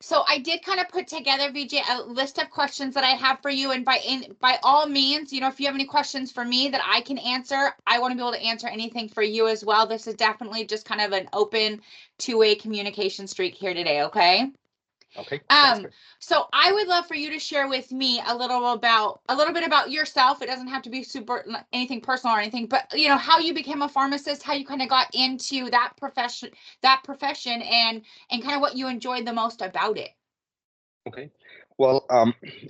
So I did kind of put together, Vijay, a list of questions that I have for you. And by all means, if you have any questions for me that I can answer, I want to be able to answer anything for you as well. This is definitely just kind of an open two-way communication streak here today, okay? Okay, sounds Um, good. so I would love for you to share with me a little bit about yourself. It doesn't have to be super anything personal or anything, but how you became a pharmacist, how you kind of got into that profession and kind of what you enjoyed the most about it. Okay. Well,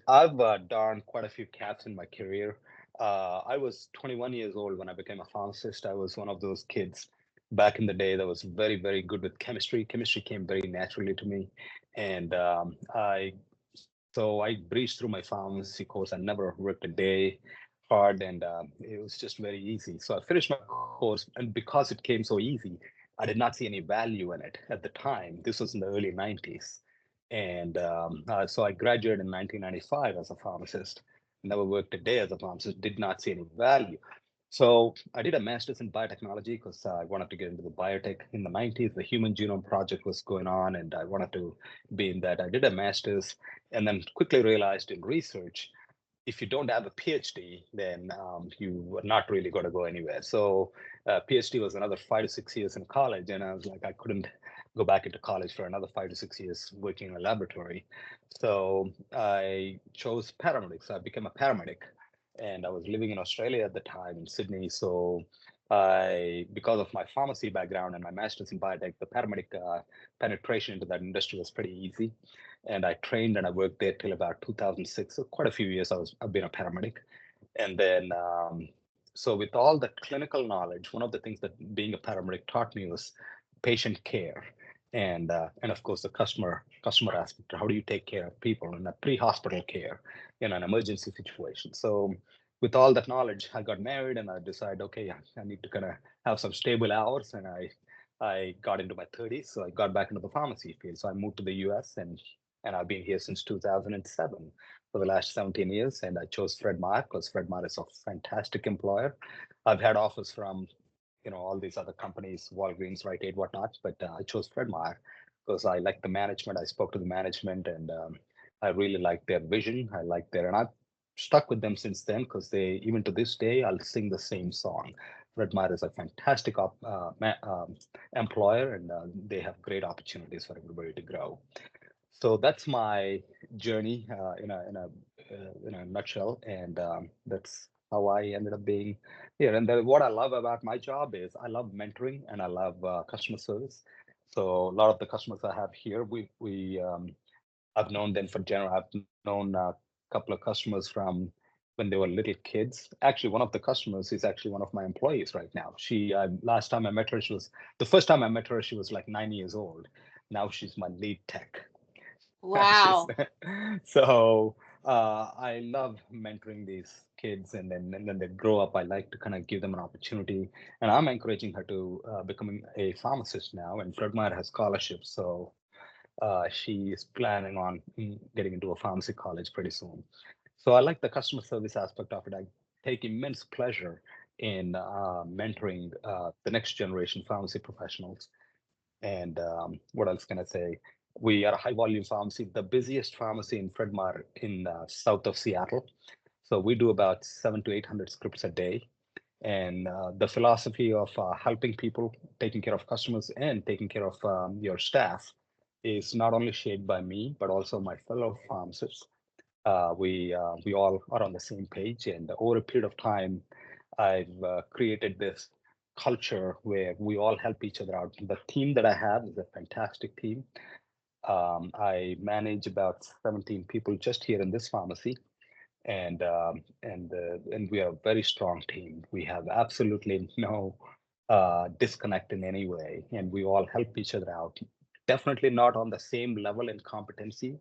I've donned quite a few caps in my career. I was 21 years old when I became a pharmacist. I was one of those kids back in the day that was very, very good with chemistry. Chemistry came very naturally to me, and I breezed through my pharmacy course. I never worked a day hard, and it was just very easy. So I finished my course, and because it came so easy, I did not see any value in it at the time. This was in the early 90s. And so I graduated in 1995 as a pharmacist, never worked a day as a pharmacist, did not see any value. So I did a master's in biotechnology because I wanted to get into the biotech in the 90s. The Human Genome Project was going on, and I wanted to be in that. I did a master's and then quickly realized in research, if you don't have a PhD, then you are not really going to go anywhere. So PhD was another 5 to 6 years in college, and I was like, I couldn't go back into college for another 5 to 6 years working in a laboratory. So I chose paramedics. I became a paramedic, and I was living in Australia at the time in Sydney. So because of my pharmacy background and my master's in biotech, the paramedic penetration into that industry was pretty easy, and I trained and I worked there till about 2006. So quite a few years I've been a paramedic, and then so with all the clinical knowledge, one of the things that being a paramedic taught me was patient care, and of course the customer aspect. How do you take care of people in a pre-hospital care in an emergency situation? So with all that knowledge, I got married and I decided, okay, I need to kind of have some stable hours, and I got into my 30s, so I got back into the pharmacy field. So I moved to the US, and I've been here since 2007 for the last 17 years. And I chose Fred Meyer because Fred Meyer is a fantastic employer. I've had offers from all these other companies, Walgreens, Rite Aid, whatnot, but I chose Fred Meyer because I like the management. I spoke to the management, and I really like their vision. I like and I've stuck with them since then because they, even to this day, I'll sing the same song. Fred Meyer is a fantastic employer, and they have great opportunities for everybody to grow. So that's my journey in a nutshell, and that's how I ended up being here. And what I love about my job is I love mentoring and I love customer service. So a lot of the customers I have here, we I've known them for general. I've known a couple of customers from when they were little kids. Actually, one of the customers is actually one of my employees right now. Last time I met her, the first time I met her, she was like 9 years old. Now she's my lead tech. She's Wow. so I love mentoring these kids, and then they grow up. I like to kind of give them an opportunity, and I'm encouraging her to becoming a pharmacist now. And Fred Meyer has scholarships, so she is planning on getting into a pharmacy college pretty soon. So I like the customer service aspect of it. I take immense pleasure in mentoring the next generation pharmacy professionals. And what else can I say? We are a high volume pharmacy, the busiest pharmacy in Fred Meyer in south of Seattle. So we do about 700 to 800 scripts a day. And the philosophy of helping people, taking care of customers, and taking care of your staff is not only shaped by me, but also my fellow pharmacists. We all are on the same page, and over a period of time, I've created this culture where we all help each other out. The team that I have is a fantastic team. I manage about 17 people just here in this pharmacy, and we are a very strong team. We have absolutely no disconnect in any way, and we all help each other out. Definitely not on the same level in competency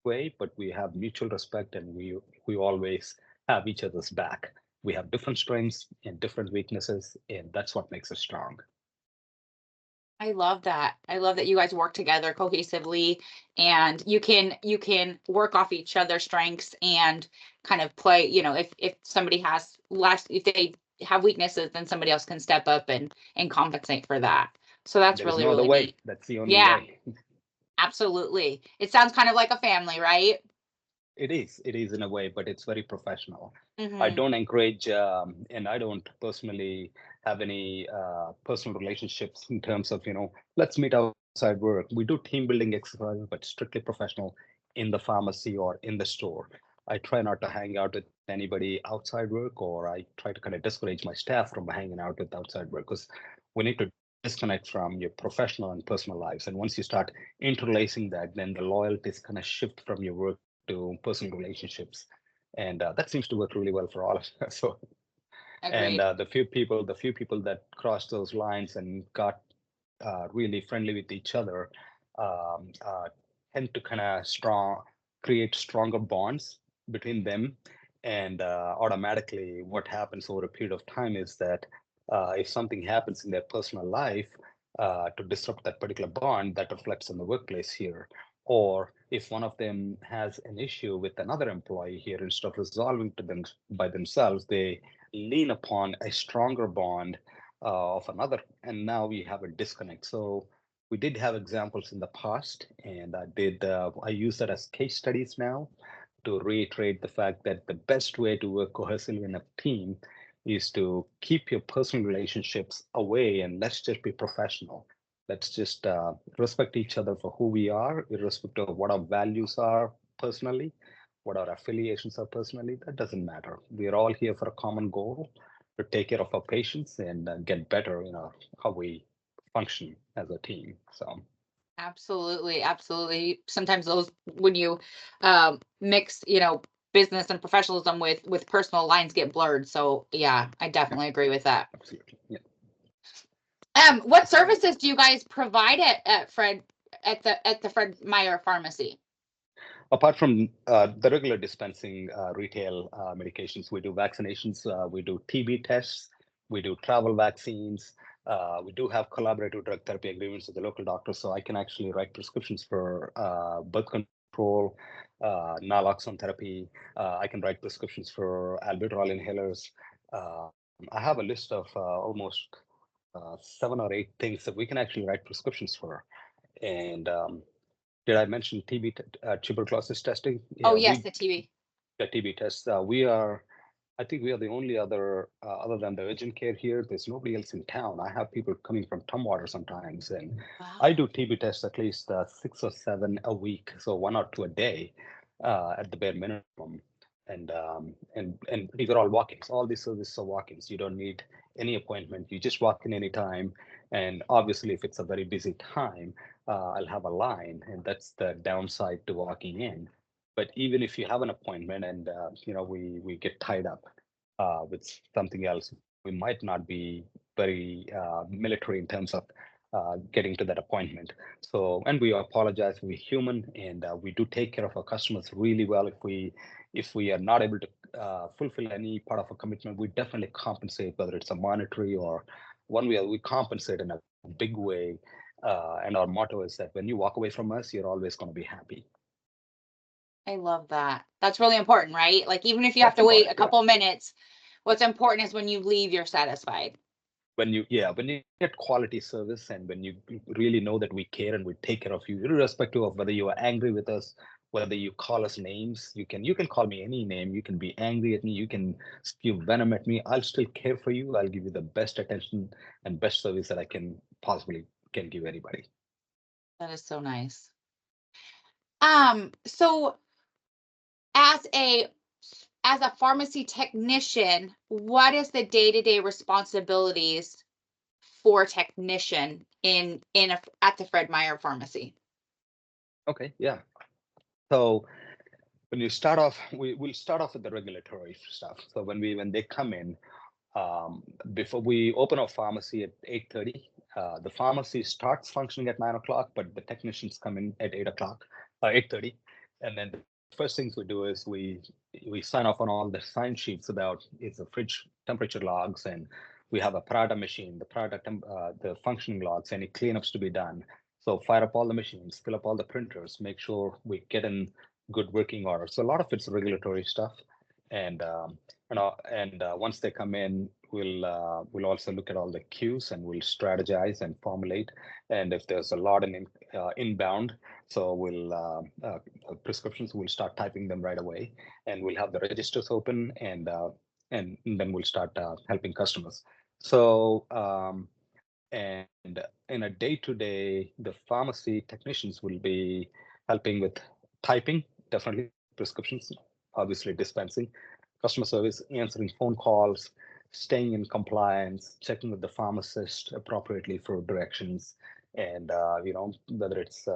way, but we have mutual respect, and we always have each other's back. We have different strengths and different weaknesses, and that's what makes us strong. I love that. I love that you guys work together cohesively and you can work off each other's strengths and kind of play, if somebody has less, if they have weaknesses, then somebody else can step up and compensate for that. So that's There is really, no other really way. neat. That's the only Yeah. way. Absolutely. It sounds kind of like a family, right? It is in a way, but it's very professional. I Mm-hmm. don't encourage, and I don't personally have any personal relationships in terms of, let's meet outside work. We do team building exercises, but strictly professional in the pharmacy or in the store. I try not to hang out with anybody outside work, or I try to kind of discourage my staff from hanging out with outside work because we need to disconnect from your professional and personal lives. And once you start interlacing that, then the loyalties kind of shift from your work to personal relationships, and that seems to work really well for all of us. So, and Agreed. the few people that crossed those lines and got really friendly with each other um, uh, tend to kind of create stronger bonds between them. And automatically, what happens over a period of time is that if something happens in their personal life to disrupt that particular bond, that reflects in the workplace here. Or if one of them has an issue with another employee here, instead of resolving to them by themselves, they lean upon a stronger bond of another, and now we have a disconnect. So we did have examples in the past, and I use that as case studies now to reiterate the fact that the best way to work cohesively in a team is to keep your personal relationships away and let's just be professional. Let's just respect each other for who we are, irrespective of what our values are personally, what our affiliations are personally. That doesn't matter. We are all here for a common goal to take care of our patients and get better, how we function as a team. So Absolutely, absolutely. Sometimes those when you mix, business and professionalism with personal lines get blurred. So yeah, I yeah, definitely agree with that. absolutely. Yeah. What services do you guys provide at Fred at the Fred Meyer Pharmacy? Apart from the regular dispensing retail medications, we do vaccinations, we do TB tests, we do travel vaccines. We do have collaborative drug therapy agreements with the local doctors, so I can actually write prescriptions for birth control, naloxone therapy. I can write prescriptions for albuterol inhalers. Uh, I have a list of almost 7 or 8 things that we can actually write prescriptions for. And did I mention TB, tuberculosis testing? Oh Yeah, yes, we the TV. the TB tests. I think we are the only other than the urgent care here. There's nobody else in town. I have people coming from Tumwater sometimes, and I Wow. do TB tests at least 6 or 7 a week, so 1 or 2 a day at the bare minimum. And these are all walk-ins. All these services are walk-ins. You don't need any appointment. You just walk in anytime. And obviously, if it's a very busy time, I'll have a line, and that's the downside to walking in. But even if you have an appointment and we get tied up with something else, we might not be very military in terms of getting to that appointment. So, and we apologize. We're human, and we do take care of our customers really well. If we are not able to fulfill any part of a commitment, we definitely compensate, whether it's a monetary or one way. We compensate in a big way. And our motto is that when you walk away from us, you're always going to be happy. I love that. That's really important, right? Like even if you have That's to wait a important. Yeah. couple minutes, what's important is when you leave, you're satisfied. When you get quality service and when you really know that we care and we take care of you, irrespective of whether you are angry with us, whether you call us names, you can call me any name. You can be angry at me, you can spew venom at me. I'll still care for you. I'll give you the best attention and best service that I can give anybody. That is so nice. So as a as a pharmacy technician, what is the day-to-day responsibilities for a technician at the Fred Meyer Pharmacy? Okay, yeah. So when you start off, we'll start off with the regulatory stuff. So when they come in, before we open our pharmacy at 8:30, the pharmacy starts functioning at 9 o'clock, but the technicians come in at 8 o'clock, 8:30, and then the first things we do is we sign off on all the sign sheets about it's the fridge temperature logs, and we have a Prada machine, the functioning logs, any cleanups to be done. So fire up all the machines, fill up all the printers, make sure we get in good working order. So a lot of it's regulatory stuff, and Once they come in, we'll also look at all the queues and we'll strategize and formulate. And if there's a lot inbound, so prescriptions, we'll start typing them right away, and we'll have the registers open, and then we'll start helping customers. So and in a day-to-day, the pharmacy technicians will be helping with typing, definitely prescriptions, obviously dispensing, customer service, answering phone calls, staying in compliance, checking with the pharmacist appropriately for directions, and whether it's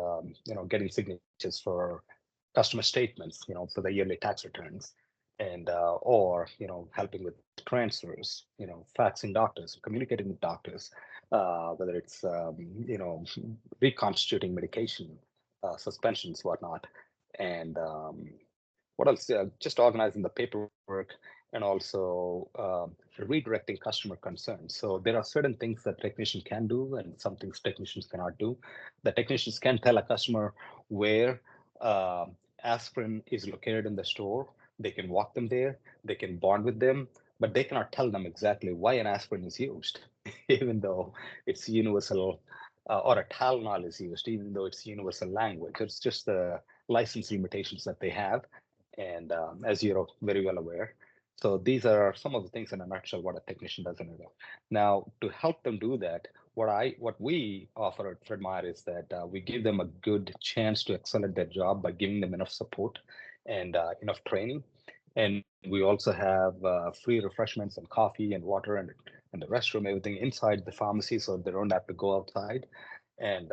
getting signatures for customer statements, for the yearly tax returns, and or helping with transfers, faxing doctors, communicating with doctors, whether it's reconstituting medication, suspensions, whatnot, and what else? Just organizing the paperwork, and also redirecting customer concerns. So there are certain things that technicians can do, and some things technicians cannot do. The technicians can tell a customer where uh, aspirin is located in the store. They can walk them there. They can bond with them, but they cannot tell them exactly why an aspirin is used, even though it's universal, or a Tylenol is used, even though it's universal language. It's just the license limitations that they have, and as you're very well aware. So these are some of the things in a nutshell what a technician does in a role. Now, to help them do that, what we offer at Fred Meyer is that we give them a good chance to excel at their job by giving them enough support and enough training. And we also have free refreshments and coffee and water and the restroom, everything inside the pharmacy, so they don't have to go outside. And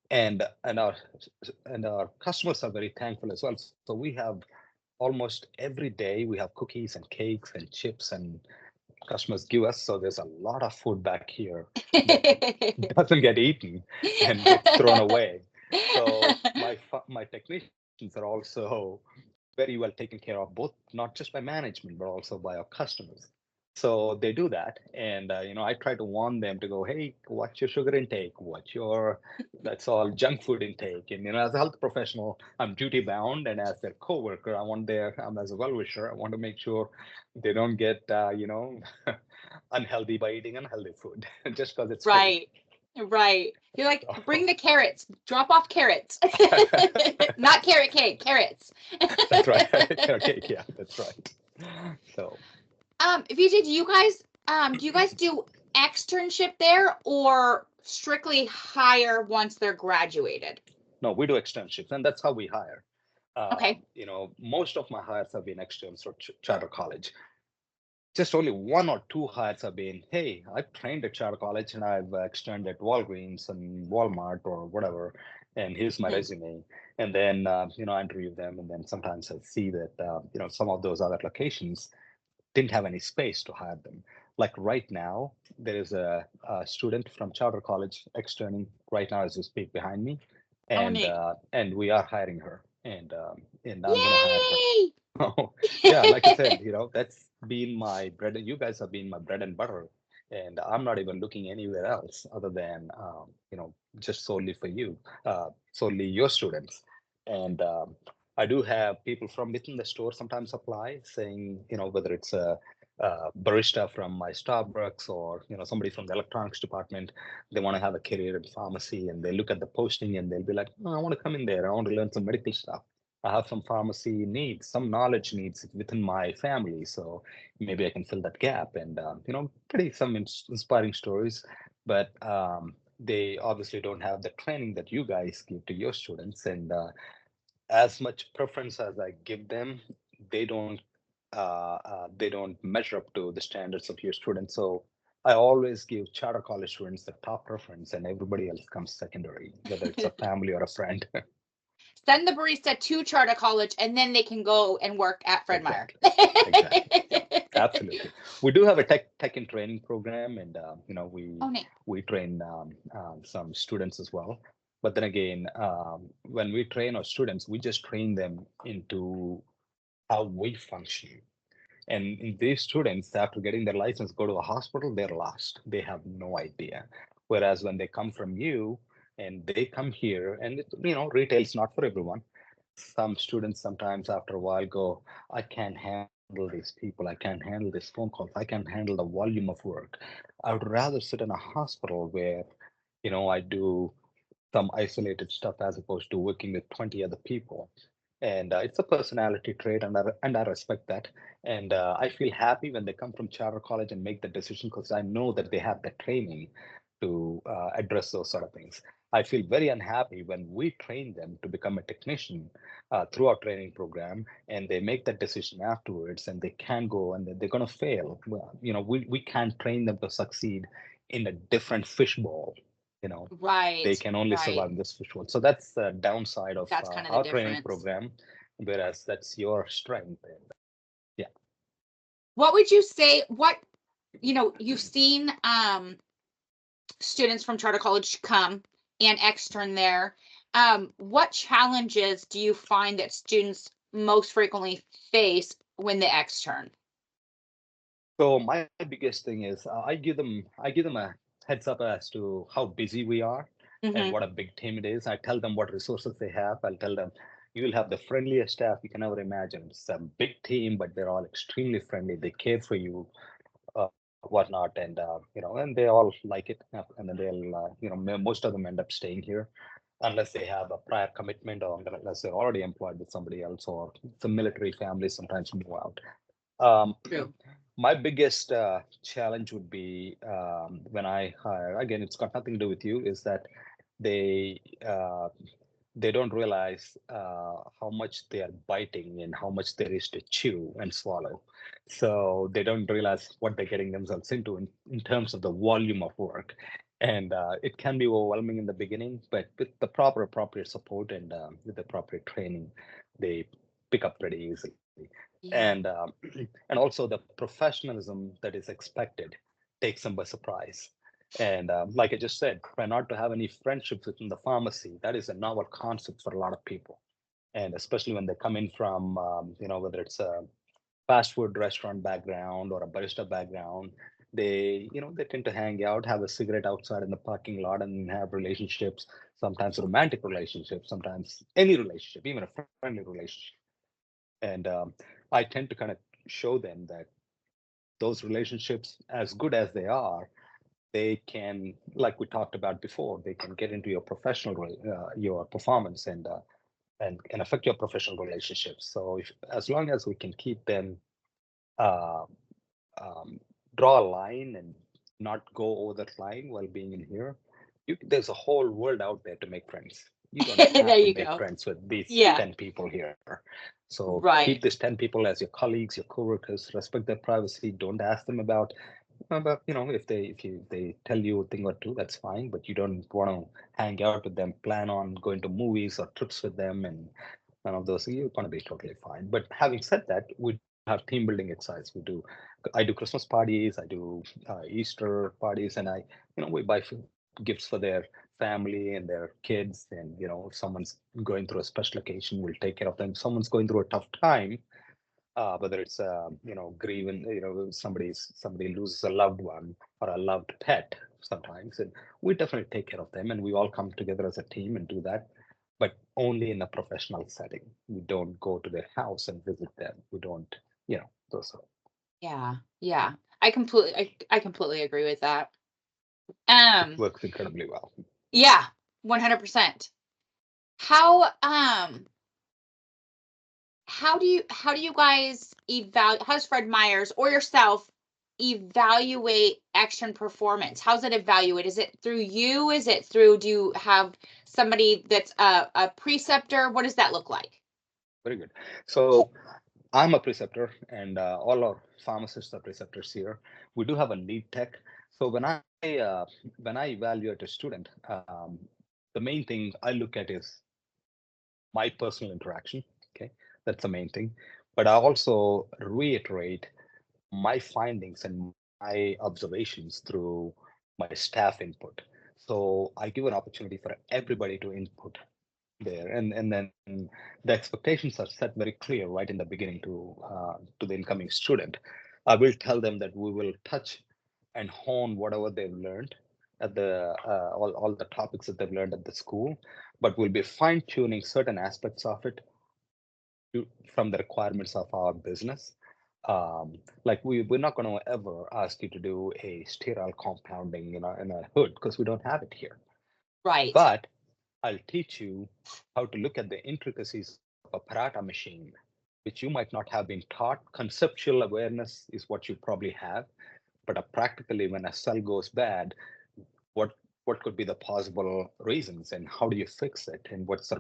and our customers are very thankful as well. So we have almost every day we have cookies and cakes and chips and customers give us. So there's a lot of food back here that doesn't get eaten and gets thrown away. So my technicians are also very well taken care of, both not just by management but also by our customers. So they do that, and I try to warn them to go, hey, watch your sugar intake, watch your that's all junk food intake. And as a health professional, I'm duty bound, and as their coworker, I'm as a well wisher. I want to make sure they don't get unhealthy by eating unhealthy food just because it's free. Right. Right. You're like, bring the carrots, drop off carrots. Not carrot cake, carrots. That's right. Carrot cake, yeah, that's right. So Vijay, do you guys do externship there or strictly hire once they're graduated? no, we do externships, and that's how we hire. Okay. Most of my hires have been externs or charter college. Just only one or two hires have been, hey, I've trained at charter college and I've extended at Walgreens and Walmart or whatever, and here's my Mhm. resume. And then I interview them, and then sometimes I see that some of those other locations didn't have any space to hire them. Like right now, there is a student from charter college externing right now as we speak behind me, Oh, and neat. we are hiring her, and I'm going to hire her. Yay! Oh, yeah, like I said, that's been my bread. You guys have been my bread and butter, and I'm not even looking anywhere else other than just solely for you, solely your students. And I do have people from within the store sometimes apply, saying whether it's a barista from my Starbucks or somebody from the electronics department, they want to have a career in pharmacy, and they look at the posting and they'll be like, oh, I want to come in there. I want to learn some medical stuff. I have some pharmacy needs, some knowledge needs within my family, so maybe I can fill that gap. And pretty some inspiring stories, but they obviously don't have the training that you guys give to your students, and as much preference as I give them, they don't measure up to the standards of your students. So I always give charter college students the top preference, and everybody else comes secondary, whether it's a family or a friend. Send the barista to charter college and then they can go and work at Fred Meyer. Exactly. Yeah, absolutely. We do have a tech and training program, and Oh, neat. we train some students as well. But then again, when we train our students, we just train them into how we function. And these students, after getting their license, go to a hospital, they're lost. They have no idea. Whereas when they come from you and they come here, and retail's not for everyone. Some students sometimes after a while go, I can't handle these people. I can't handle these phone calls. I can't handle the volume of work. I would rather sit in a hospital where, I do some isolated stuff as opposed to working with 20 other people. And it's a personality trait, and I respect that. And I feel happy when they come from charter college and make the decision because I know that they have the training to address those sort of things. I feel very unhappy when we train them to become a technician through our training program, and they make that decision afterwards, and they can go and they're going to fail. Well, we can't train them to succeed in a different fishbowl. You know, Right, they can only right. survive in this fish world. So that's the downside of That's kind of the our training difference. program, whereas that's your strength. And yeah. What would you say, you've seen students from charter college come and extern there. What challenges do you find that students most frequently face when they extern? So my biggest thing is I give them a heads up as to how busy we are and Mm-hmm. what a big team it is. I tell them what resources they have. I'll tell them you will have the friendliest staff you can ever imagine. It's a big team, but they're all extremely friendly. They care for you, whatnot, and and they all like it. And then they'll, most of them end up staying here unless they have a prior commitment or unless they're already employed with somebody else or some military families sometimes move out. Um, True. my biggest challenge would be when I hire, again, it's got nothing to do with you, is that they uh, they don't realize how much they are biting and how much there is to chew and swallow. So they don't realize what they're getting themselves into in terms of the volume of work. And it can be overwhelming in the beginning, but with the appropriate support and with the appropriate training, they pick up pretty easily. Yeah. And and also the professionalism that is expected takes them by surprise. And like I just said, try not to have any friendships within the pharmacy. That is a novel concept for a lot of people. And especially when they come in from, whether it's a fast food restaurant background or a barista background, they tend to hang out, have a cigarette outside in the parking lot, and have relationships, sometimes romantic relationships, sometimes any relationship, even a friendly relationship. And I tend to kind of show them that those relationships, as good as they are, they can, like we talked about before, they can get into your your performance and affect your professional relationships. So as long as we can keep them, uh, um, draw a line and not go over that line while being in here, there's a whole world out there to make friends. You don't There have to you make go. friends with these Yeah. 10 people here. So keep Right. these 10 people as your colleagues, your coworkers, respect their privacy. Don't ask them about, if they tell you a thing or two, that's fine, but you don't want to hang out with them, plan on going to movies or trips with them, and none of those. You're going to be totally fine. But having said that, we do have team building exercise. I do Christmas parties, I do Easter parties, and we buy gifts for their family and their kids. And if someone's going through a special occasion, we'll take care of them. If someone's going through a tough time, whether it's grieving, somebody loses a loved one or a loved pet sometimes, and we definitely take care of them, and we all come together as a team and do that, but only in a professional setting. We don't go to their house and visit them. We don't, those are, Yeah. Yeah. I completely agree with that. it Um, works incredibly well. yeah, 100%. How how do you guys evaluate, how's Fred Myers or yourself evaluate action performance? How's it evaluate? Is it through you? Is it through, do you have somebody that's a preceptor? What does that look like? Very good. So I'm a preceptor, and all our pharmacists are preceptors here. We do have a lead tech. So when I evaluate a student, the main thing I look at is my personal interaction. Okay, that's the main thing. But I also reiterate my findings and my observations through my staff input. So I give an opportunity for everybody to input there, and then the expectations are set very clear right in the beginning to the incoming student. I will tell them that we will touch and hone whatever they've learned at all the topics that they've learned at the school, but we'll be fine tuning certain aspects of it from the requirements of our business. Like we're not going to ever ask you to do a sterile compounding in a hood because we don't have it here. Right. But I'll teach you how to look at the intricacies of a paratha machine, which you might not have been taught. Conceptual awareness is what you probably have, but practically, when a cell goes bad, what what could be the possible reasons, and how do you fix it, and what's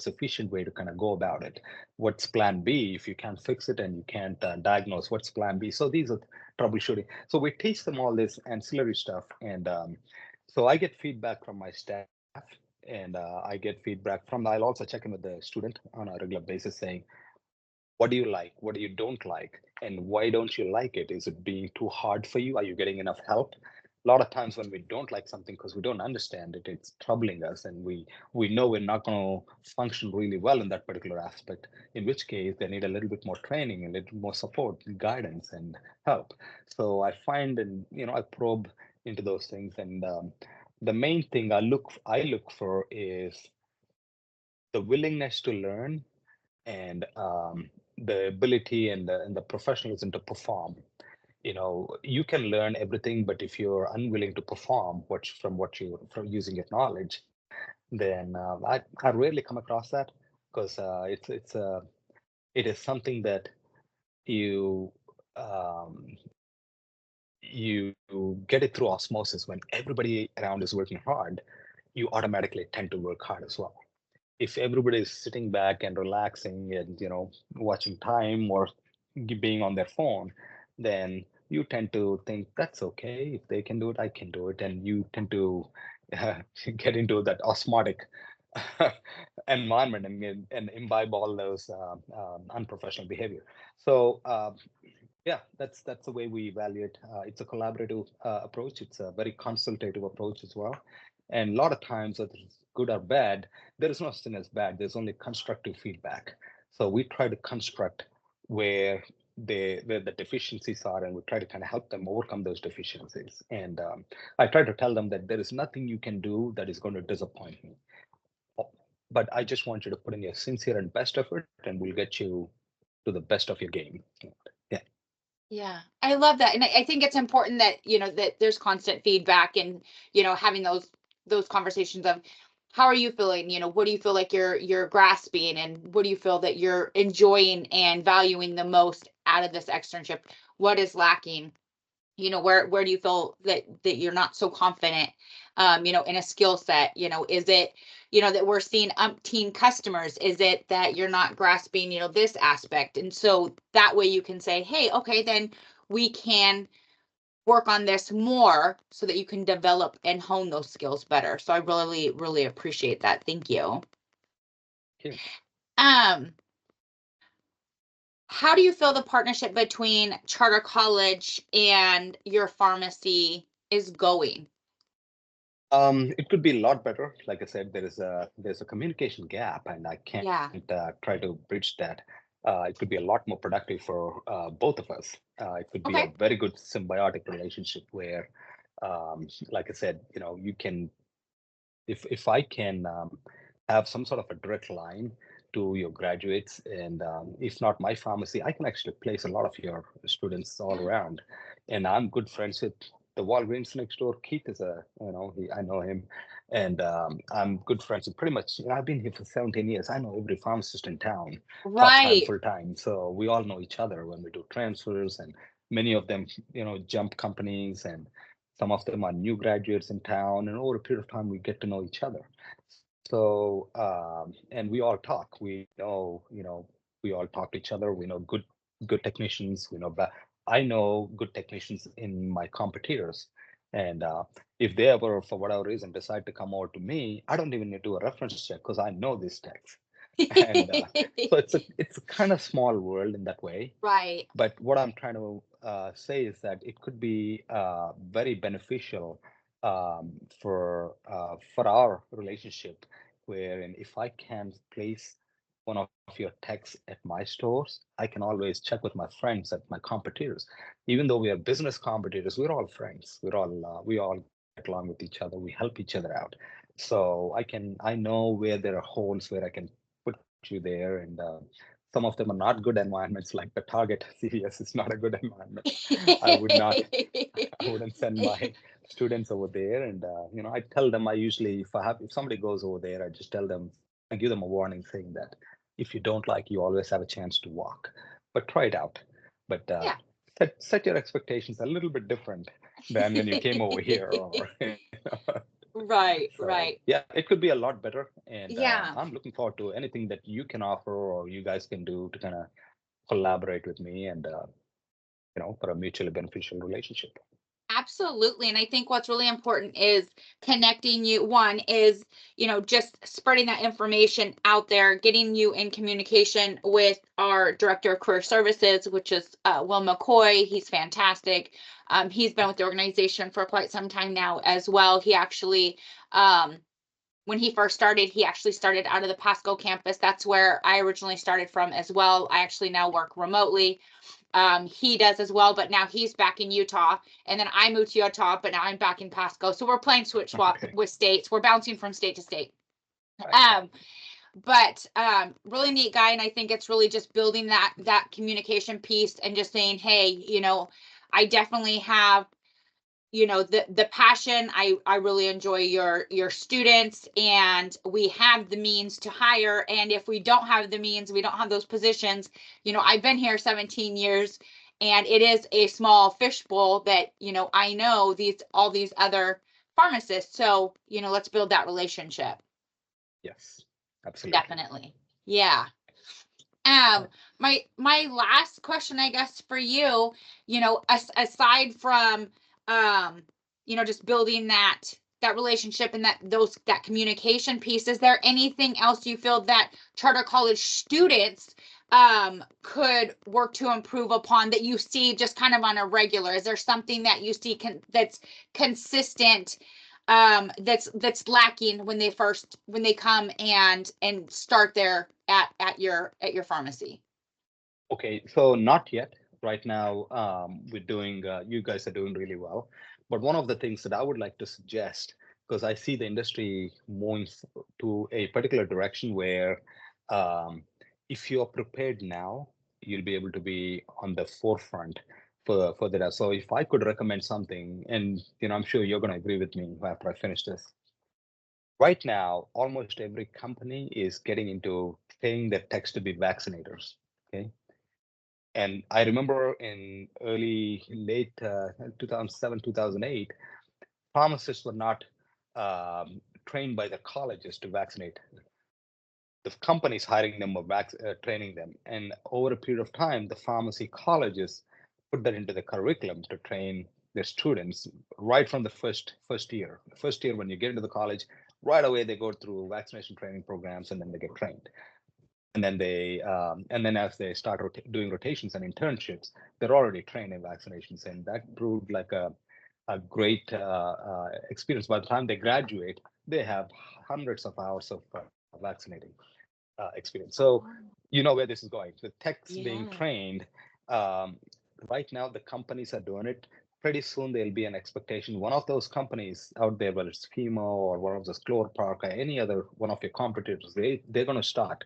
efficient way to kind of go about it? What's plan B if you can't fix it and you can't diagnose? What's plan B? So these are troubleshooting. So we teach them all this ancillary stuff, and so I get feedback from my staff, and I get feedback from. I'll also check in with the student on a regular basis, saying, what do you like, what do you don't like, and why don't you like it? Is it being too hard for you? Are you getting enough help? A lot of times when we don't like something because we don't understand it, it's troubling us, and we know we're not going to function really well in that particular aspect, in which case they need a little bit more training, a little more support, guidance, and help. So I find, and I probe into those things, and the main thing I look for is the willingness to learn, and the ability and the professionalism to perform. You can learn everything, but if you're unwilling to perform from using your knowledge, then I rarely come across that, because it is something that you um, you get it through osmosis. When everybody around is working hard, you automatically tend to work hard as well. If everybody is sitting back and relaxing and watching time, or being on their phone, then you tend to think that's okay. If they can do it, I can do it, and you tend to uh, get into that osmotic environment, and imbibe all those unprofessional behavior. So yeah, that's the way we evaluate. It's a collaborative approach. It's a very consultative approach as well. And a lot of times, whether it's good or bad, there is no such thing as bad. There's only constructive feedback. So we try to construct where where the deficiencies are, and we try to kind of help them overcome those deficiencies. And I try to tell them that there is nothing you can do that is going to disappoint me. Oh, but I just want you to put in your sincere and best effort, and we'll get you to the best of your game. Yeah. Yeah, I love that. And I think it's important that, that there's constant feedback and, having those conversations of how are you feeling? What do you feel like you're grasping, and what do you feel that you're enjoying and valuing the most out of this externship? What is lacking? Where do you feel that you're not so confident, in a skill set? Is it, that we're seeing umpteen customers? Is it that you're not grasping, this aspect? And so that way you can say, hey, okay, then we can work on this more so that you can develop and hone those skills better. So I really, really appreciate that. Thank you. Thank you. um how do you feel the partnership between Charter College and your pharmacy is going? It could be a lot better. Like I said, there's a communication gap, and I can't Yeah. try to bridge that. It could be a lot more productive for both of us. It could be a Okay. very good symbiotic relationship where, like I said, you can, if I can have some sort of a direct line to your graduates, and if not my pharmacy, I can actually place a lot of your students all Yeah. around. And I'm good friends with the Walgreens next door. Keith is I know him, and I'm good friends with pretty much. I've been here for 17 years. I know every pharmacist in town, part time, Right. full time. So we all know each other when we do transfers, and many of them, jump companies, and some of them are new graduates in town, and over a period of time, we get to know each other. So, and we all talk. We all talk to each other. We know good technicians. I know good technicians in my competitors, and if they ever, for whatever reason, decide to come over to me, I don't even need to do a reference check because I know these techs. And so it's a kind of small world in that way. Right. But what I'm trying to say is that it could be very beneficial for our relationship, wherein if I can place one of your techs at my stores, I can always check with my friends at my competitors. Even though we are business competitors, we're all friends. We all get along with each other. We help each other out. So I know where there are holes where I can put you there, and some of them are not good environments, like the Target CVS is not a good environment. I would not, I wouldn't send my students over there. And, I tell them, I usually, if somebody goes over there, I just tell them, I give them a warning saying that if you don't like, you always have a chance to walk, but try it out. But Yeah. set your expectations a little bit different than when you came over here. Or Right, so right. yeah, it could be a lot better. And Yeah. I'm looking forward to anything that you can offer or you guys can do to kind of collaborate with me and for a mutually beneficial relationship. Absolutely. And I think what's really important is connecting you. One is, just spreading that information out there, getting you in communication with our director of career services, which is Will McCoy. He's fantastic. He's been with the organization for quite some time now as well. He actually, when he first started, he actually started out of the Pasco campus. That's where I originally started from as well. I actually now work remotely. He does as well, but now he's back in Utah, and then I moved to Utah, but now I'm back in Pasco. So we're playing switch swap Okay. with states. We're bouncing from state to state. Right. But really neat guy, and I think it's really just building that communication piece and just saying, hey, I definitely have the passion. I really enjoy your students, and we have the means to hire. And if we don't have the means, we don't have those positions. I've been here 17 years, and it is a small fishbowl that I know all these other pharmacists. So let's build that relationship. Yes, absolutely. Definitely. Yeah. All My last question, I guess, for you, aside from, just building that relationship and that communication piece, is there anything else you feel that charter college students could work to improve upon that you see just kind of on a regular? Is there something that you see that's consistent, that's lacking when they come and start there at your pharmacy? Okay, so not yet. Right now, you guys are doing really well. But one of the things that I would like to suggest, because I see the industry moving to a particular direction where um, if you're prepared now, you'll be able to be on the forefront for that. So if I could recommend something, and I'm sure you're going to agree with me after I finish this. Right now, almost every company is getting into paying their techs to be vaccinators. Okay. And I remember in late 2007, 2008, pharmacists were not trained by the colleges to vaccinate. The companies hiring them or training them. And over a period of time, the pharmacy colleges put that into the curriculum to train their students right from the first year. First year, when you get into the college, right away they go through vaccination training programs and then they get trained. And then as they start doing rotations and internships, they're already trained in vaccinations, and that proved like a great experience. By the time they graduate, they have hundreds of hours of vaccinating experience. So you know where this is going. The techs being Yeah. trained, right now the companies are doing it. Pretty soon there'll be an expectation. One of those companies out there, whether it's Fimo or one of those Clore Park or any other one of your competitors, they're going to start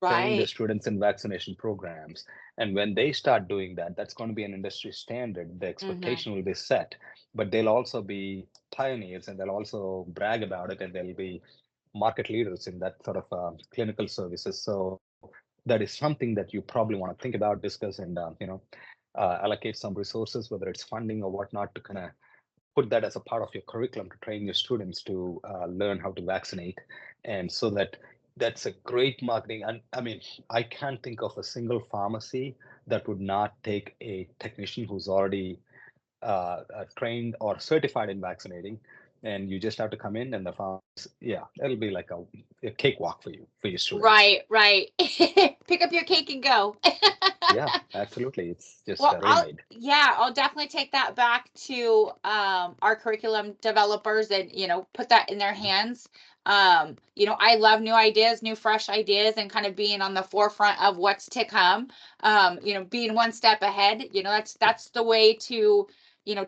training the Right. students in vaccination programs. And when they start doing that, that's going to be an industry standard. The Mm-hmm. expectation will be set, but they'll also be pioneers and they'll also brag about it and they'll be market leaders in that sort of clinical services. So that is something that you probably want to think about, discuss, and allocate some resources, whether it's funding or whatnot, to kind of put that as a part of your curriculum to train your students to learn how to vaccinate. And so that's a great marketing. And I mean, I can't think of a single pharmacy that would not take a technician who's already trained or certified in vaccinating. And you just have to come in and the farms, yeah, it'll be like a cakewalk for your students. Right, right. Pick up your cake and go. Yeah, absolutely. It's just Well, ready made. I'll definitely take that back to our curriculum developers and put that in their hands. I love new ideas, new fresh ideas, and kind of being on the forefront of what's to come. Being one step ahead. That's the way to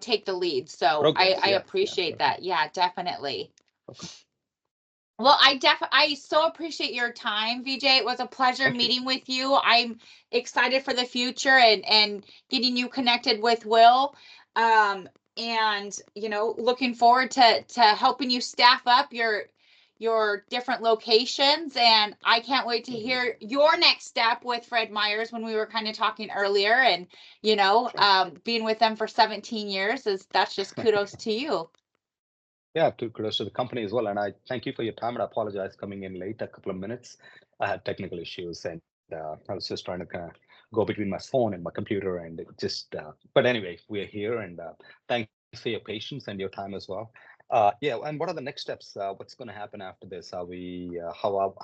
take the lead. So I Progress, yes, yeah, appreciate certainly. that. Yeah, definitely. Welcome. Well, I so appreciate your time, Vijay. It was a pleasure Thank you. meeting with you. I'm excited for the future and getting you connected with Will. And looking forward to helping you staff up your different locations. And I can't wait to Mhm. hear your next step with Fred Meyer's when we were kind of talking earlier. And Sure. being with them for 17 years that's just kudos to you. Yeah, to kudos to the company as well. And I thank you for your time. And I apologize coming in late a couple of minutes. I had technical issues and I was just trying to kind of go between my phone and my computer and it just, but anyway, we're here and thanks for your patience and your time as well. Yeah, and what are the next steps? What's going to happen after this? Are we, how